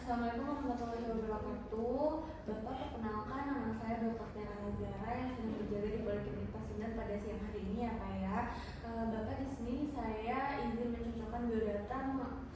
Assalamualaikum warahmatullahi wabarakatuh. Bapak, perkenalkan, nama saya Dr. Tiara Zara yang sedang berjaga di Poliklinik Pasundan pada siang hari ini ya Pak ya. Bapak, di sini saya izin mencocokkan biodata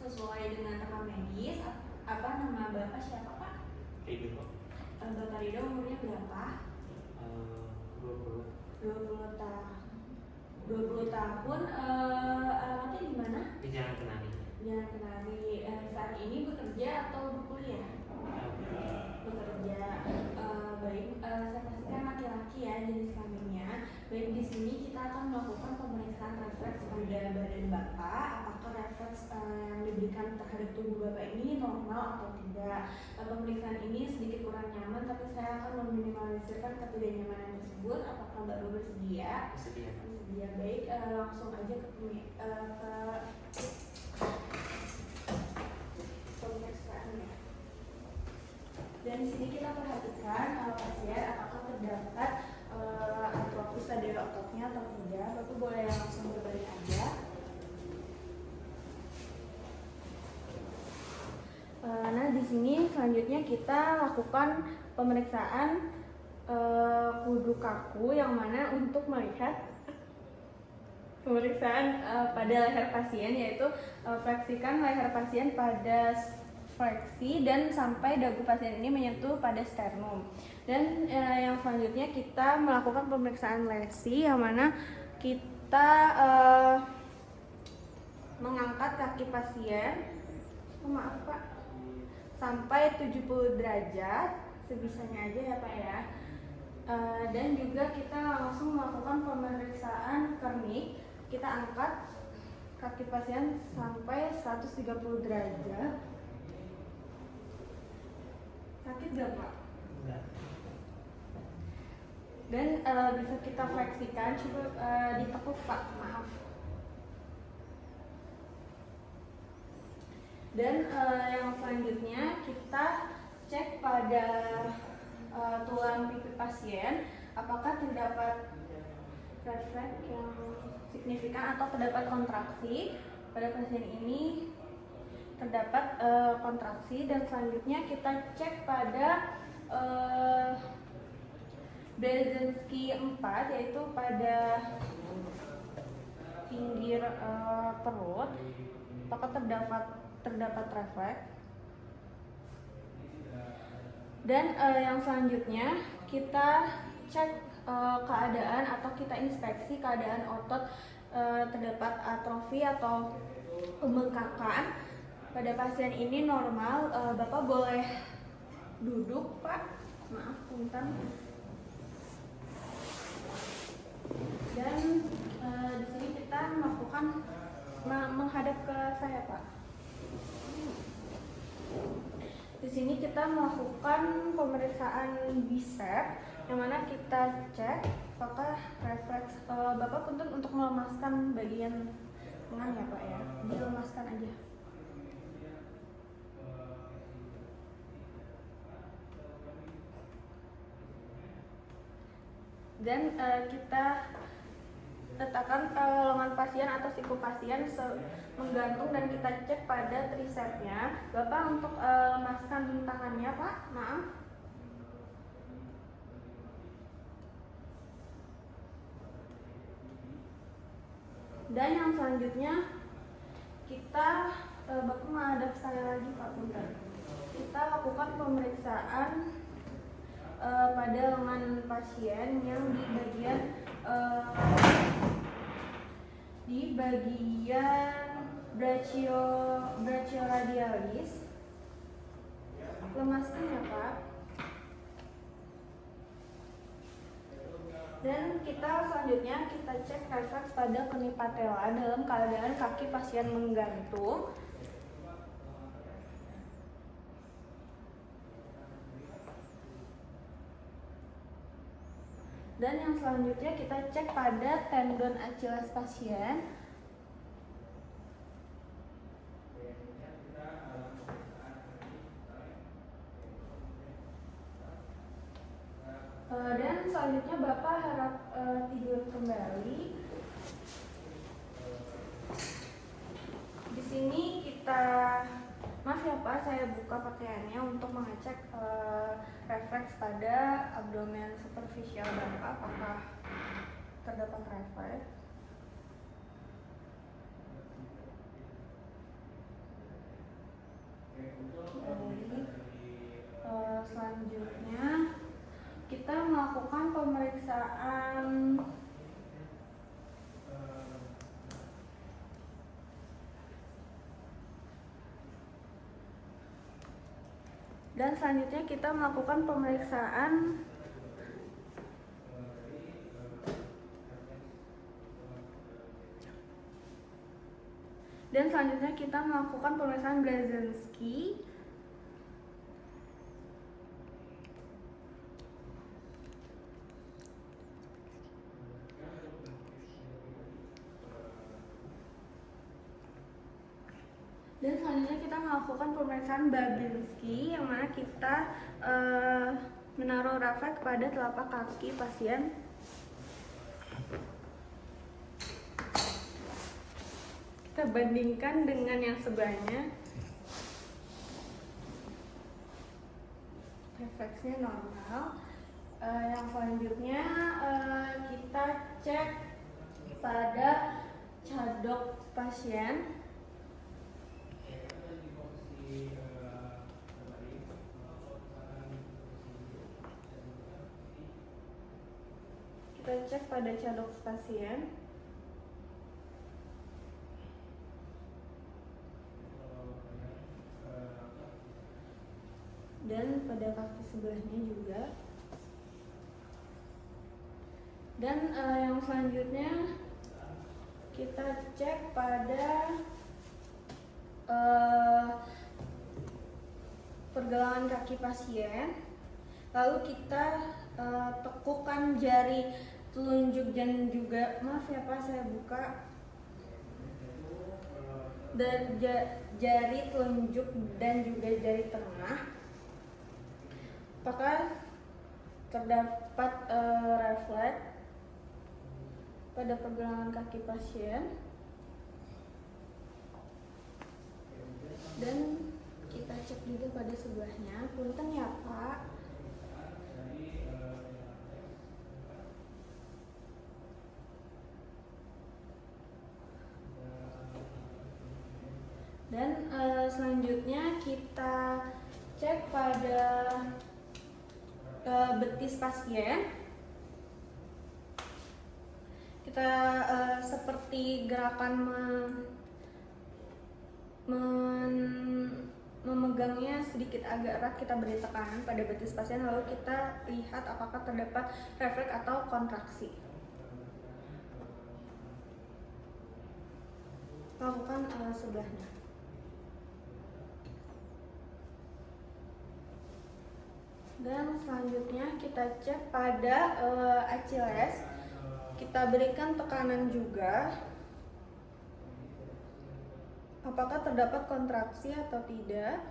sesuai dengan rekam medis. Apa nama Bapak siapa Pak? Rido. Bapak Rido umurnya berapa? 20. 20 tahun. 20 tahun. Alamatnya di mana? Di Jalan Kenari. Jalan Kenari. Saat ini bekerja atau berkuliah? Bekerja. Baik, saya pastikan laki-laki ya jenis kelaminnya. Baik, di sini kita akan melakukan pemeriksaan refleks pada badan Bapak. Apakah refleks yang diberikan terhadap tubuh Bapak ini normal atau tidak? Pemeriksaan ini sedikit kurang nyaman, tapi saya akan meminimalisirkan ketidaknyamanan tersebut. Apakah Bapak bersedia? Bersedia. Bersedia. Baik, langsung aja ke pemeriksaannya. Dan di sini kita perhatikan pasien apakah terdapat atrofis pada ototnya atau tidak. Bapak boleh langsung berbalik aja. Nah, di sini selanjutnya kita lakukan pemeriksaan kudu kaku yang mana untuk melihat pemeriksaan pada leher pasien, yaitu fleksikan leher pasien pada fleksi dan sampai dagu pasien ini menyentuh pada sternum. Dan yang selanjutnya kita melakukan pemeriksaan lesi yang mana kita mengangkat kaki pasien, maaf Pak, sampai 70 derajat sebisanya aja ya Pak ya. Dan juga kita langsung melakukan pemeriksaan kernik. Kita angkat kaki pasien sampai 130 derajat. Sakit gak Pak? Enggak. Dan bisa kita fleksikan, coba ditekuk Pak, maaf. Dan yang selanjutnya kita cek pada tulang pipi pasien, apakah terdapat refleks yang signifikan atau terdapat kontraksi. Pada pasien ini terdapat kontraksi. Dan selanjutnya kita cek pada Brzezinski 4, yaitu pada pinggir perut, apakah terdapat refleks. Dan yang selanjutnya kita cek keadaan atau kita inspeksi keadaan otot, terdapat atrofi atau pembengkakan. Pada pasien ini normal. Bapak boleh duduk Pak, maaf punten. Dan di sini kita melakukan menghadap ke saya Pak. Di sini kita melakukan pemeriksaan bicep yang mana kita cek apakah refleks. Bapak punten untuk melemaskan bagian tengah ya Pak ya, dilemaskan aja. Dan kita letakkan lengan pasien atau siku pasien menggantung dan kita cek pada tricepsnya. Bapak untuk lemaskan tangannya Pak, maaf. Dan yang selanjutnya kita Bapak menghadap saya lagi Pak punten. Kita lakukan pemeriksaan pada lengan pasien yang di bagian brachioradialis. Lemaskan ya Pak. Dan kita selanjutnya kita cek refleks pada keni patella dalam keadaan kaki pasien menggantung. Dan yang selanjutnya kita cek pada tendon Achilles pasien. Dan selanjutnya Bapak harap tidur kembali. Di sini kita, maaf ya Pak, saya buka pakaiannya untuk mengecek refleks pada abdomen superficial Bapak, apakah terdapat refleks. Selanjutnya kita melakukan pemeriksaan dan selanjutnya kita melakukan pemeriksaan Blazinski. Dan selanjutnya kita melakukan pemeriksaan Babinski, yang mana kita menaruh refleks pada telapak kaki pasien. Kita bandingkan dengan yang sebelahnya. Refleksnya normal. Yang selanjutnya kita cek pada cadok pasien. Kita cek pada cadok pasien. Dan pada kaki sebelahnya juga. Dan yang selanjutnya kita cek pada pergelangan kaki pasien. Lalu kita tekukan jari telunjuk dan juga, maaf ya Pak, saya buka, dan jari telunjuk dan juga jari tengah. Apakah terdapat refleks pada pergelangan kaki pasien? Dan kita cek juga pada sebelahnya. Punten ya Pak. Dan selanjutnya kita cek pada betis pasien. Kita seperti gerakan memegangnya sedikit agak erat, kita beri tekanan pada betis pasien, lalu kita lihat apakah terdapat refleks atau kontraksi. Lakukan sebelahnya. Dan selanjutnya kita cek pada Achilles. Kita berikan tekanan juga. Apakah terdapat kontraksi atau tidak?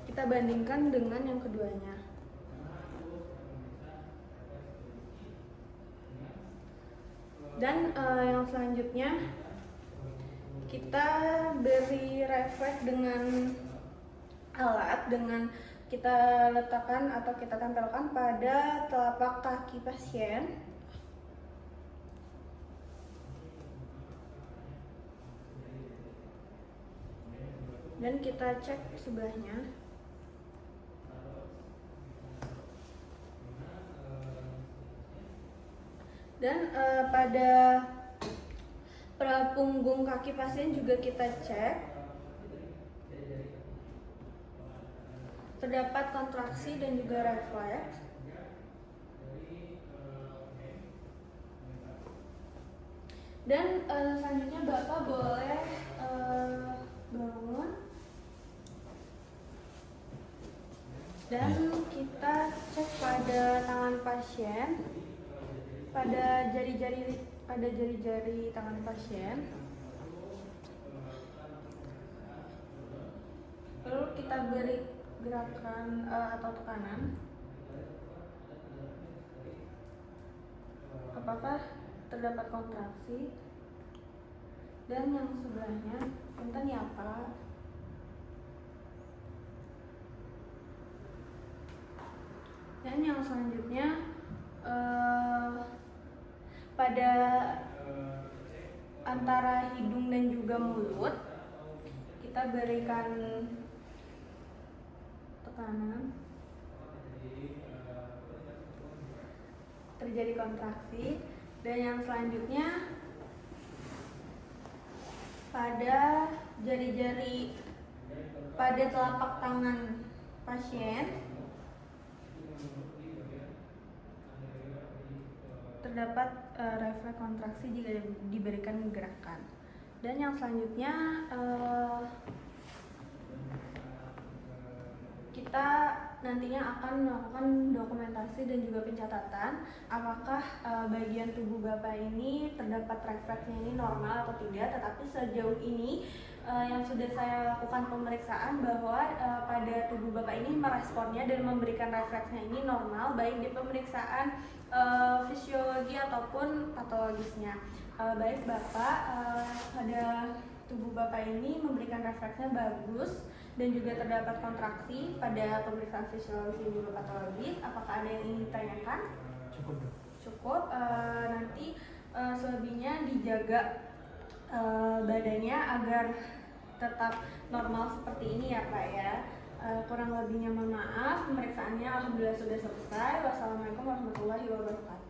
Kita bandingkan dengan yang keduanya. Dan yang selanjutnya kita beri refleks dengan alat, dengan kita letakkan atau kita tempelkan pada telapak kaki pasien. Dan kita cek sebelahnya. Dan pada punggung kaki pasien juga kita cek. Terdapat kontraksi dan juga refleks. Dan selanjutnya Bapak boleh bangun. Dan kita cek pada tangan pasien, pada jari-jari tangan pasien. Lalu kita beri gerakan atau tekanan. Apakah terdapat kontraksi? Dan yang sebelahnya, punten ya Pak. yang selanjutnya pada antara hidung dan juga mulut kita berikan tekanan, terjadi kontraksi. Dan yang selanjutnya pada jari-jari pada telapak tangan pasien terdapat refleks kontraksi jika diberikan gerakan. Dan yang selanjutnya kita nantinya akan melakukan dokumentasi dan juga pencatatan apakah bagian tubuh Bapak ini terdapat refleksnya ini normal atau tidak. Tetapi sejauh ini yang sudah saya lakukan pemeriksaan bahwa pada tubuh Bapak ini meresponnya dan memberikan refleksnya ini normal, baik di pemeriksaan fisiologi ataupun patologisnya. Baik Bapak, pada tubuh Bapak ini memberikan refleksnya bagus dan juga terdapat kontraksi pada pemeriksaan fisiologi dan juga patologis. Apakah ada yang ingin ditanyakan? Cukup. Nanti selebihnya dijaga badannya agar tetap normal seperti ini ya Pak ya. Kurang lebihnya mohon maaf. Pemeriksaannya alhamdulillah sudah selesai. Wassalamualaikum warahmatullahi wabarakatuh.